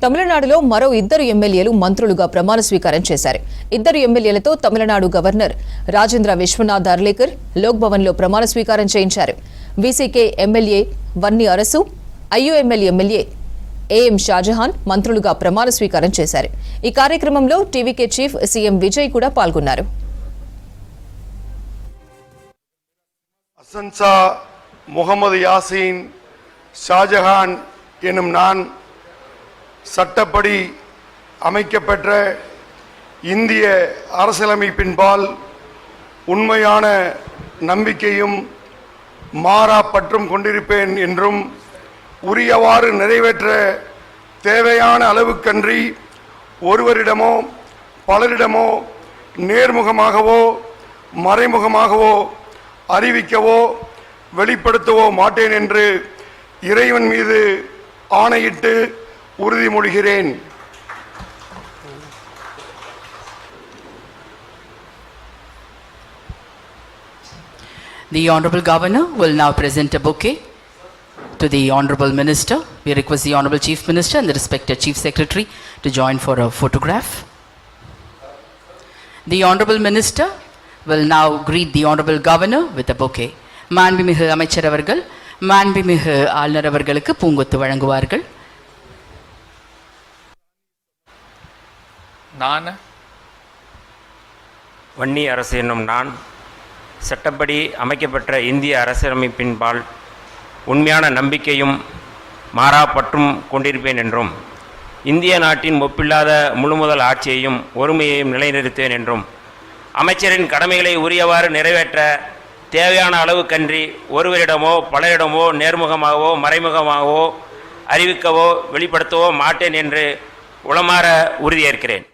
తమిళనాడులో మరో ఇద్దరు ఎమ్మెల్యేలు మంత్రులుగా ప్రమాణ స్వీకారం చేశారు. ఇద్దరు ఎమ్మెల్యేలతో తమిళనాడు గవర్నర్ రాజేంద్ర విశ్వనాథ్ అర్లేకర్ లోక్ భవన్లో ప్రమాణ స్వీకారం చేయించారు. VCK MLA Vanni Arasu, IUML MLA AM Shahjahan మంత్రులుగా ప్రమాణ స్వీకారం చేశారు. ఈ కార్యక్రమంలో టీవీకే చీఫ్ సీఎం విజయ్ కూడా పాల్గొన్నారు. அசன்சா முகமது யாசின் ஷாஜஹான் எனும் நான் சட்டப்படி அமைக்கப்பெற்ற இந்திய அரசியலமைப்பின்பால் உண்மையான நம்பிக்கையும் மாறா பற்றும் கொண்டிருப்பேன் என்றும் உரியவாறு நிறைவேற்ற தேவையான அளவுக்கன்றி ஒருவரிடமோ பலரிடமோ நேர்முகமாகவோ மறைமுகமாகவோ அறிவிக்கவோ வெளிப்படுத்தவோ மாட்டேன் என்று இறைவன் மீது ஆணையிட்டு உறுதிமொழிகிறேன். The Honorable Governor will now present a bouquet to the Honorable Minister. We request the Honorable Chief Minister and the respected Chief Secretary to join for a photograph. The Honorable Minister will now greet the Honorable Governor with a bouquet. மாண்புமிகு அமைச்சர் அவர்கள் மாண்புமிகு ஆளுநர் அவர்களுக்கு பூங்கொத்து வழங்குவார்கள். நான் வன்னி அரசு என்னும் நான் சட்டப்படி அமைக்கப்பெற்ற இந்திய அரசியலமைப்பின்பால் உண்மையான நம்பிக்கையும் மாறா பற்றும் கொண்டிருப்பேன் என்றும் இந்திய நாட்டின் ஒப்பில்லாத முழுமுதல் ஆட்சியையும் ஒருமையையும் நிலைநிறுத்துவேன் என்றும் அமைச்சரின் கடமைகளை உரியவாறு நிறைவேற்ற தேவையான அளவுக்கன்றி ஒருவரிடமோ பலரிடமோ நேர்முகமாகவோ மறைமுகமாகவோ அறிவிக்கவோ வெளிப்படுத்தவோ மாட்டேன் என்று உளமாற உறுதியேற்கிறேன்.